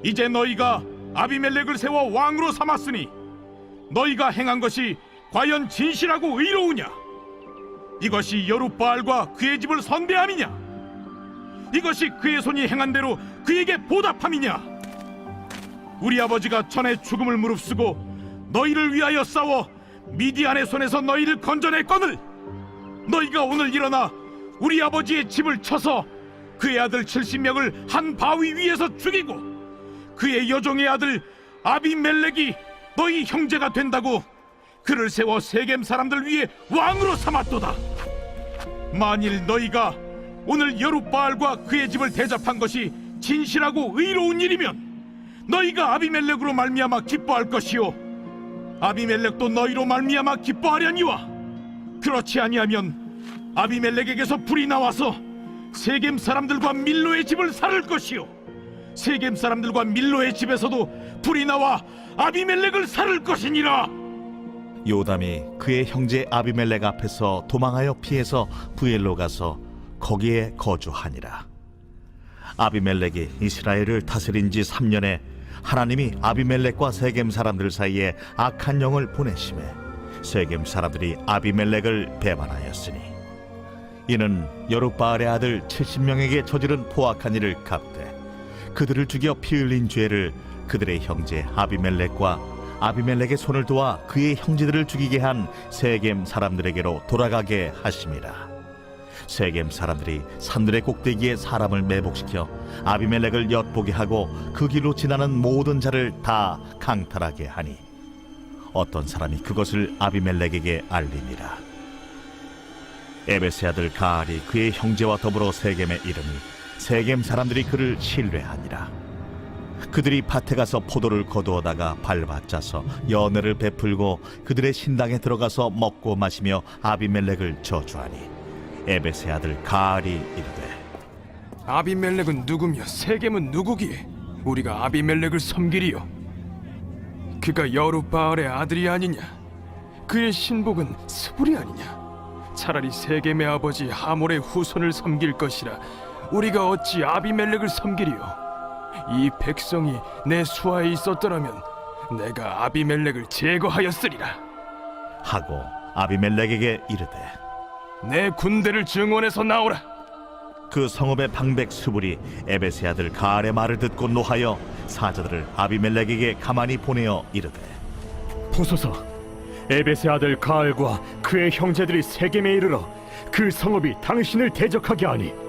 이제 너희가 아비멜렉을 세워 왕으로 삼았으니 너희가 행한 것이 과연 진실하고 의로우냐? 이것이 여룻바알과 그의 집을 선대함이냐? 이것이 그의 손이 행한 대로 그에게 보답함이냐? 우리 아버지가 전에 죽음을 무릅쓰고 너희를 위하여 싸워 미디안의 손에서 너희를 건져냈거늘 너희가 오늘 일어나 우리 아버지의 집을 쳐서 그의 아들 70명을 한 바위 위에서 죽이고 그의 여종의 아들 아비멜렉이 너희 형제가 된다고 그를 세워 세겜 사람들 위에 왕으로 삼았도다. 만일 너희가 오늘 여룻바알과 그의 집을 대접한 것이 진실하고 의로운 일이면 너희가 아비멜렉으로 말미암아 기뻐할 것이요 아비멜렉도 너희로 말미암아 기뻐하려니와 그렇지 아니하면 아비멜렉에게서 불이 나와서 세겜 사람들과 밀로의 집을 살을 것이요 세겜 사람들과 밀로의 집에서도 불이 나와 아비멜렉을 살을 것이니라. 요담이 그의 형제 아비멜렉 앞에서 도망하여 피해서 부엘로 가서 거기에 거주하니라. 아비멜렉이 이스라엘을 다스린 지 3년에 하나님이 아비멜렉과 세겜 사람들 사이에 악한 영을 보내심에 세겜 사람들이 아비멜렉을 배반하였으니 이는 여룻바알의 아들 70명에게 저지른 포악한 일을 갚되 그들을 죽여 피 흘린 죄를 그들의 형제 아비멜렉과 아비멜렉의 손을 도와 그의 형제들을 죽이게 한 세겜 사람들에게로 돌아가게 하심이라. 세겜 사람들이 산들의 꼭대기에 사람을 매복시켜 아비멜렉을 엿보게 하고 그 길로 지나는 모든 자를 다 강탈하게 하니 어떤 사람이 그것을 아비멜렉에게 알리니라. 에베스의 아들 가알이 그의 형제와 더불어 세겜에 이르니 세겜 사람들이 그를 신뢰하니라. 그들이 밭에 가서 포도를 거두어다가 밟아짜서 연회를 베풀고 그들의 신당에 들어가서 먹고 마시며 아비멜렉을 저주하니 에베스의 아들 가알이 이르되 아비멜렉은 누구며 세겜은 누구기에 우리가 아비멜렉을 섬기리요? 그가 여룻바알의 아들이 아니냐? 그의 신복은 스불이 아니냐? 차라리 세겜의 아버지 하몰의 후손을 섬길 것이라 우리가 어찌 아비멜렉을 섬기리요? 이 백성이 내 수하에 있었더라면 내가 아비멜렉을 제거하였으리라. 하고 아비멜렉에게 이르되 내 군대를 증원해서 나오라. 그 성읍의 방백 수불이 에베스의 아들 가알의 말을 듣고 노하여 사자들을 아비멜렉에게 가만히 보내어 이르되 보소서, 에벳의 아들 가알과 그의 형제들이 세겜에 이르러 그 성읍이 당신을 대적하게 하니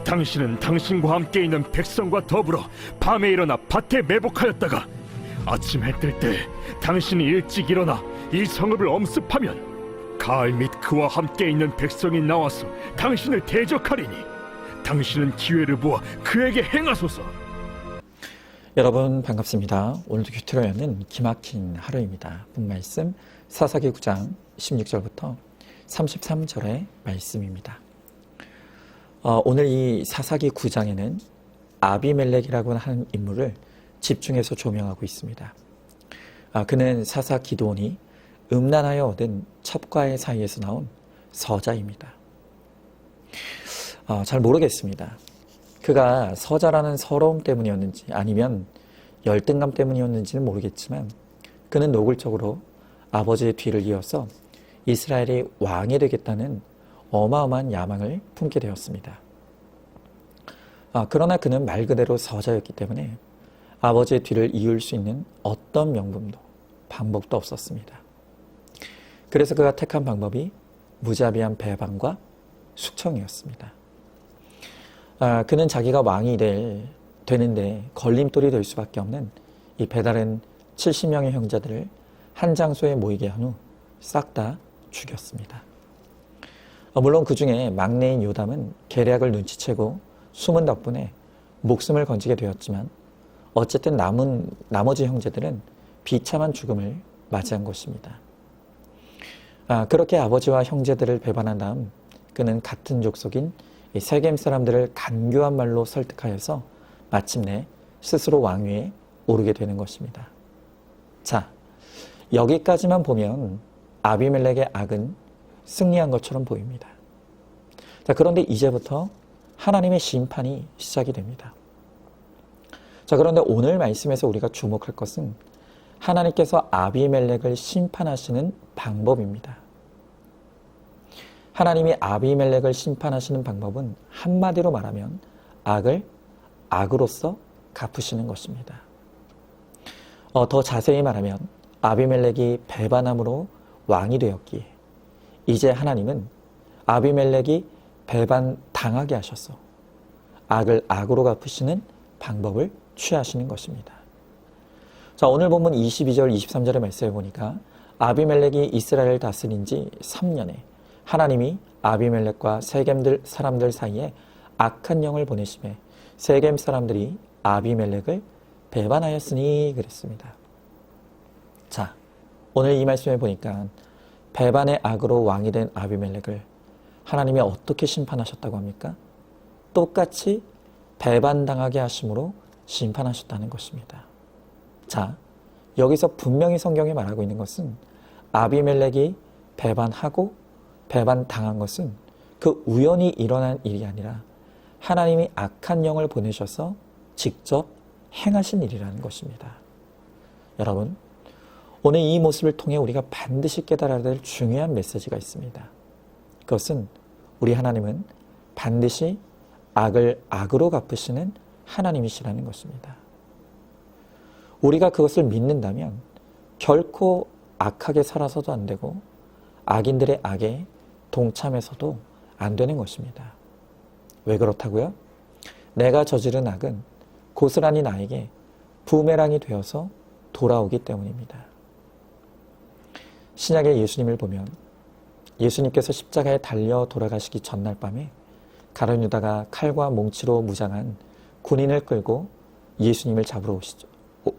당신은 당신과 함께 있는 백성과 더불어 밤에 일어나 밭에 매복하였다가 아침 해 뜰 때 당신이 일찍 일어나 이 성읍을 엄습하면 가알 및 그와 함께 있는 백성이 나와서 당신을 대적하리니 당신은 기회를 보아 그에게 행하소서. 여러분 반갑습니다. 오늘도 큐티로 여는 기막힌 하루입니다. 본 말씀 사사기 9장 16절부터 33절의 말씀입니다. 오늘 이 사사기 9장에는 아비멜렉이라고 하는 인물을 집중해서 조명하고 있습니다. 그는 사사 기드온이 음란하여 얻은 첩과의 사이에서 나온 서자입니다. 잘 모르겠습니다. 그가 서자라는 서러움 때문이었는지 아니면 열등감 때문이었는지는 모르겠지만 그는 노골적으로 아버지의 뒤를 이어서 이스라엘의 왕이 되겠다는 어마어마한 야망을 품게 되었습니다. 그러나 그는 말 그대로 서자였기 때문에 아버지의 뒤를 이을 수 있는 어떤 명분도 방법도 없었습니다. 그래서 그가 택한 방법이 무자비한 배반과 숙청이었습니다. 그는 자기가 왕이 되는데 걸림돌이 될 수밖에 없는 이 배다른 70명의 형제들을 한 장소에 모이게 한 후 싹 다 죽였습니다. 물론 그 중에 막내인 요담은 계략을 눈치채고 숨은 덕분에 목숨을 건지게 되었지만 어쨌든 나머지 형제들은 비참한 죽음을 맞이한 것입니다. 그렇게 아버지와 형제들을 배반한 다음 그는 같은 족속인 세겜 사람들을 간교한 말로 설득하여서 마침내 스스로 왕위에 오르게 되는 것입니다. 자, 여기까지만 보면 아비멜렉의 악은 승리한 것처럼 보입니다. 자, 그런데 이제부터 하나님의 심판이 시작이 됩니다. 자, 그런데 오늘 말씀에서 우리가 주목할 것은 하나님께서 아비멜렉을 심판하시는 방법입니다. 하나님이 아비멜렉을 심판하시는 방법은 한마디로 말하면 악을 악으로서 갚으시는 것입니다. 더 자세히 말하면 아비멜렉이 배반함으로 왕이 되었기에 이제 하나님은 아비멜렉이 배반당하게 하셔서 악을 악으로 갚으시는 방법을 취하시는 것입니다. 자, 오늘 본문 22절, 23절의 말씀을 보니까 아비멜렉이 이스라엘을 다스린 지 3년에 하나님이 아비멜렉과 세겜 사람들 사이에 악한 영을 보내심에 세겜 사람들이 아비멜렉을 배반하였으니 그랬습니다. 자, 오늘 이 말씀을 보니까 배반의 악으로 왕이 된 아비멜렉을 하나님이 어떻게 심판하셨다고 합니까? 똑같이 배반당하게 하심으로 심판하셨다는 것입니다. 자, 여기서 분명히 성경이 말하고 있는 것은 아비멜렉이 배반하고 배반당한 것은 그 우연히 일어난 일이 아니라 하나님이 악한 영을 보내셔서 직접 행하신 일이라는 것입니다. 여러분, 오늘 이 모습을 통해 우리가 반드시 깨달아야 될 중요한 메시지가 있습니다. 그것은 우리 하나님은 반드시 악을 악으로 갚으시는 하나님이시라는 것입니다. 우리가 그것을 믿는다면 결코 악하게 살아서도 안 되고 악인들의 악에 동참해서도 안 되는 것입니다. 왜 그렇다고요? 내가 저지른 악은 고스란히 나에게 부메랑이 되어서 돌아오기 때문입니다. 신약의 예수님을 보면 예수님께서 십자가에 달려 돌아가시기 전날 밤에 가룟 유다가 칼과 몽치로 무장한 군인을 끌고 예수님을 잡으러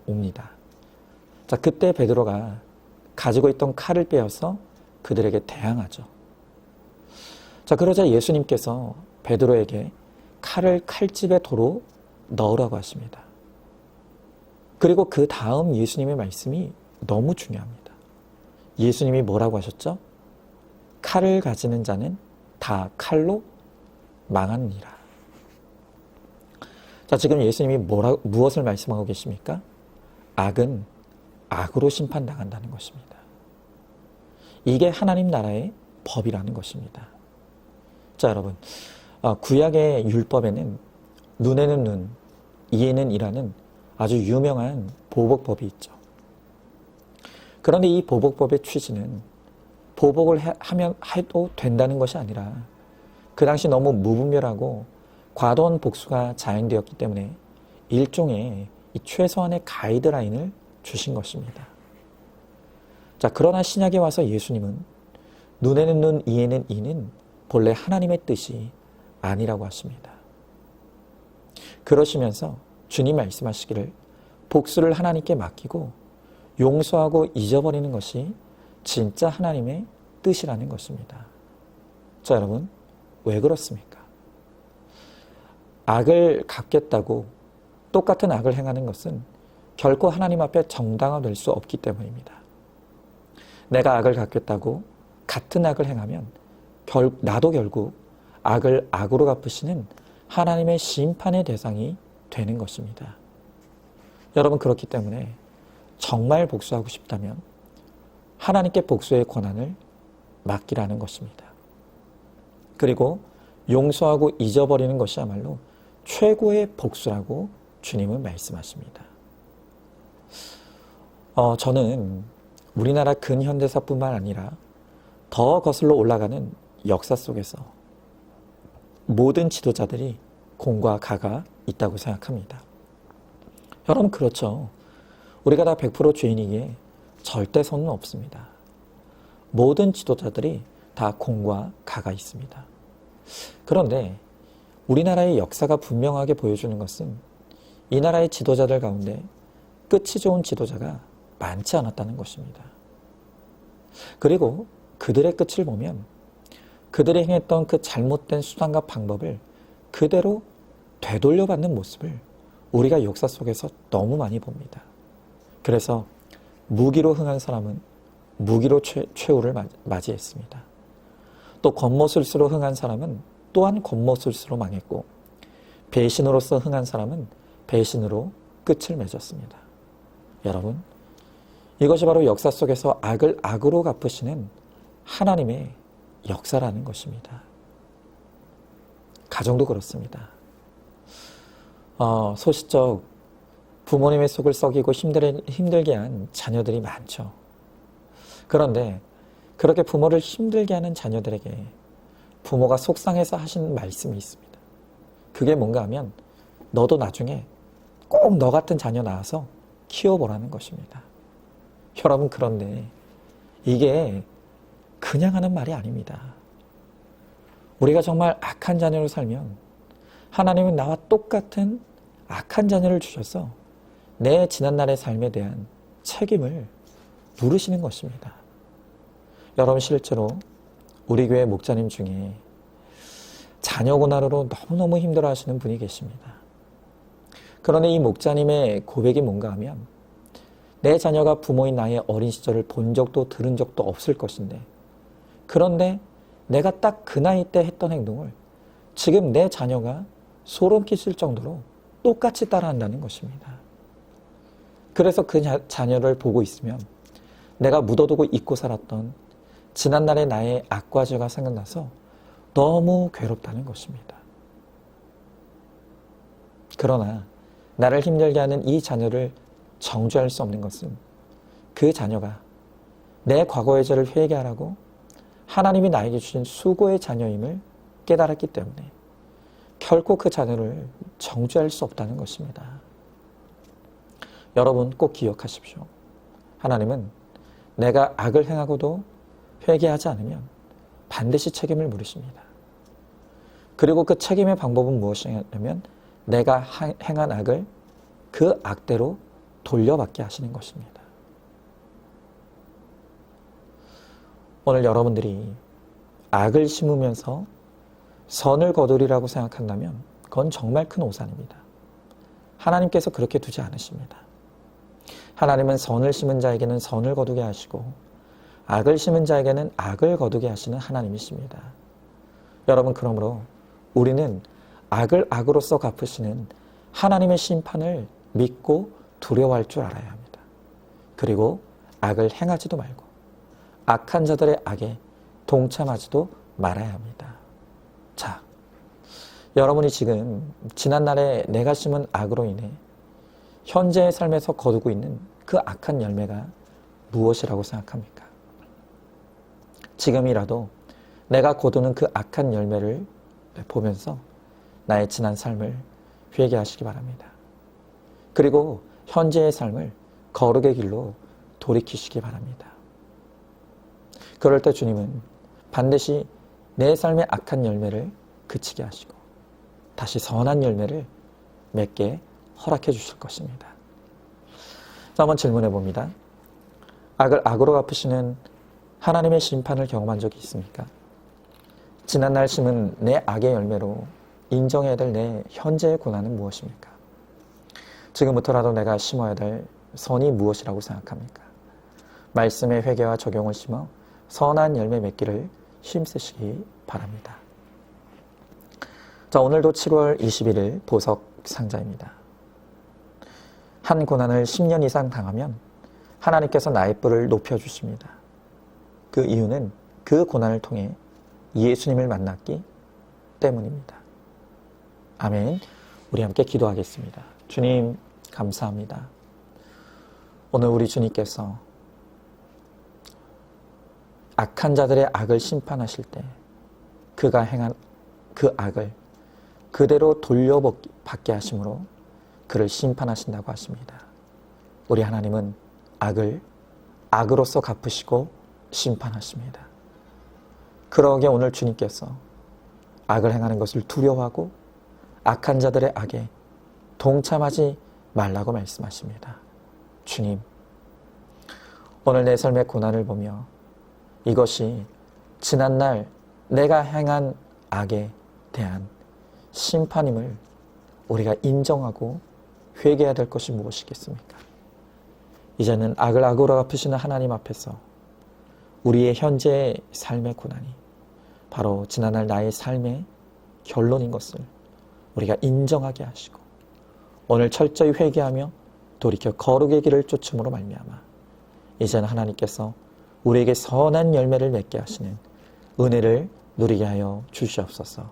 옵니다. 자, 그때 베드로가 가지고 있던 칼을 빼어서 그들에게 대항하죠. 자, 그러자 예수님께서 베드로에게 칼을 칼집에 도로 넣으라고 하십니다. 그리고 그 다음 예수님의 말씀이 너무 중요합니다. 예수님이 뭐라고 하셨죠? 칼을 가지는 자는 다 칼로 망하느니라. 자, 지금 예수님이 무엇을 말씀하고 계십니까? 악은 악으로 심판당한다는 것입니다. 이게 하나님 나라의 법이라는 것입니다. 자, 여러분, 구약의 율법에는 눈에는 눈, 이에는 이라는 아주 유명한 보복법이 있죠. 그런데 이 보복법의 취지는 보복을 해도 된다는 것이 아니라 그 당시 너무 무분별하고 과도한 복수가 자행되었기 때문에 일종의 이 최소한의 가이드라인을 주신 것입니다. 자, 그러나 신약에 와서 예수님은 눈에는 눈, 이에는 이는 본래 하나님의 뜻이 아니라고 하십니다. 그러시면서 주님 말씀하시기를 복수를 하나님께 맡기고 용서하고 잊어버리는 것이 진짜 하나님의 뜻이라는 것입니다. 자, 여러분, 왜 그렇습니까? 악을 갚겠다고 똑같은 악을 행하는 것은 결코 하나님 앞에 정당화될 수 없기 때문입니다. 내가 악을 갚겠다고 같은 악을 행하면 나도 결국 악을 악으로 갚으시는 하나님의 심판의 대상이 되는 것입니다. 여러분, 그렇기 때문에 정말 복수하고 싶다면 하나님께 복수의 권한을 맡기라는 것입니다. 그리고 용서하고 잊어버리는 것이야말로 최고의 복수라고 주님은 말씀하십니다. 저는 우리나라 근현대사뿐만 아니라 더 거슬러 올라가는 역사 속에서 모든 지도자들이 공과 가가 있다고 생각합니다. 여러분, 그렇죠. 우리가 다 100% 죄인이기에 절대 선은 없습니다. 모든 지도자들이 다 공과 가가 있습니다. 그런데 우리나라의 역사가 분명하게 보여주는 것은 이 나라의 지도자들 가운데 끝이 좋은 지도자가 많지 않았다는 것입니다. 그리고 그들의 끝을 보면 그들이 행했던 그 잘못된 수단과 방법을 그대로 되돌려받는 모습을 우리가 역사 속에서 너무 많이 봅니다. 그래서 무기로 흥한 사람은 무기로 최후를 맞이했습니다. 또 겉모술수로 흥한 사람은 또한 겉모술수로 망했고 배신으로서 흥한 사람은 배신으로 끝을 맺었습니다. 여러분, 이것이 바로 역사 속에서 악을 악으로 갚으시는 하나님의 역사라는 것입니다. 가정도 그렇습니다. 소시적 부모님의 속을 썩이고 힘들게 한 자녀들이 많죠. 그런데 그렇게 부모를 힘들게 하는 자녀들에게 부모가 속상해서 하신 말씀이 있습니다. 그게 뭔가 하면 너도 나중에 꼭 너 같은 자녀 낳아서 키워보라는 것입니다. 여러분, 그런데 이게 그냥 하는 말이 아닙니다. 우리가 정말 악한 자녀로 살면 하나님은 나와 똑같은 악한 자녀를 주셔서 내 지난날의 삶에 대한 책임을 물으시는 것입니다. 여러분, 실제로 우리 교회 목자님 중에 자녀 고난으로 너무너무 힘들어하시는 분이 계십니다. 그런데 이 목자님의 고백이 뭔가 하면 내 자녀가 부모인 나의 어린 시절을 본 적도 들은 적도 없을 것인데, 그런데 내가 딱 그 나이 때 했던 행동을 지금 내 자녀가 소름 끼칠 정도로 똑같이 따라한다는 것입니다. 그래서 그 자녀를 보고 있으면 내가 묻어두고 잊고 살았던 지난날의 나의 악과 죄가 생각나서 너무 괴롭다는 것입니다. 그러나 나를 힘들게 하는 이 자녀를 정죄할 수 없는 것은 그 자녀가 내 과거의 죄를 회개하라고 하나님이 나에게 주신 수고의 자녀임을 깨달았기 때문에 결코 그 자녀를 정죄할 수 없다는 것입니다. 여러분, 꼭 기억하십시오. 하나님은 내가 악을 행하고도 회개하지 않으면 반드시 책임을 물으십니다. 그리고 그 책임의 방법은 무엇이냐면 내가 행한 악을 그 악대로 돌려받게 하시는 것입니다. 오늘 여러분들이 악을 심으면서 선을 거두리라고 생각한다면 그건 정말 큰 오산입니다. 하나님께서 그렇게 두지 않으십니다. 하나님은 선을 심은 자에게는 선을 거두게 하시고 악을 심은 자에게는 악을 거두게 하시는 하나님이십니다. 여러분, 그러므로 우리는 악을 악으로서 갚으시는 하나님의 심판을 믿고 두려워할 줄 알아야 합니다. 그리고 악을 행하지도 말고 악한 자들의 악에 동참하지도 말아야 합니다. 자, 여러분이 지금 지난날에 내가 심은 악으로 인해 현재의 삶에서 거두고 있는 그 악한 열매가 무엇이라고 생각합니까? 지금이라도 내가 거두는 그 악한 열매를 보면서 나의 지난 삶을 회개하시기 바랍니다. 그리고 현재의 삶을 거룩의 길로 돌이키시기 바랍니다. 그럴 때 주님은 반드시 내 삶의 악한 열매를 그치게 하시고 다시 선한 열매를 맺게 허락해 주실 것입니다. 자, 한번 질문해 봅니다. 악을 악으로 갚으시는 하나님의 심판을 경험한 적이 있습니까? 지난날 심은 내 악의 열매로 인정해야 될 내 현재의 고난은 무엇입니까? 지금부터라도 내가 심어야 될 선이 무엇이라고 생각합니까? 말씀의 회개와 적용을 심어 선한 열매 맺기를 힘쓰시기 바랍니다. 자, 오늘도 7월 21일 보석 상자입니다. 한 고난을 10년 이상 당하면 하나님께서 나의 뿔을 높여주십니다. 그 이유는 그 고난을 통해 예수님을 만났기 때문입니다. 아멘. 우리 함께 기도하겠습니다. 주님, 감사합니다. 오늘 우리 주님께서 악한 자들의 악을 심판하실 때 그가 행한 그 악을 그대로 돌려받게 하심으로 그를 심판하신다고 하십니다. 우리 하나님은 악을 악으로서 갚으시고 심판하십니다. 그러기에 오늘 주님께서 악을 행하는 것을 두려워하고 악한 자들의 악에 동참하지 말라고 말씀하십니다. 주님, 오늘 내 삶의 고난을 보며 이것이 지난날 내가 행한 악에 대한 심판임을 우리가 인정하고 회개해야 될 것이 무엇이겠습니까? 이제는 악을 악으로 갚으시는 하나님 앞에서 우리의 현재의 삶의 고난이 바로 지난날 나의 삶의 결론인 것을 우리가 인정하게 하시고 오늘 철저히 회개하며 돌이켜 거룩의 길을 쫓음으로 말미암아 이제는 하나님께서 우리에게 선한 열매를 맺게 하시는 은혜를 누리게 하여 주시옵소서.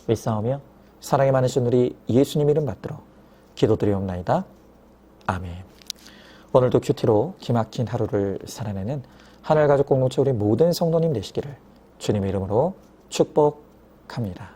믿사오며 사랑이 많으신 우리 예수님 이름 받들어 기도드리옵나이다. 아멘. 오늘도 큐티로 기막힌 하루를 살아내는 하늘가족 공동체 우리 모든 성도님 되시기를 주님의 이름으로 축복합니다.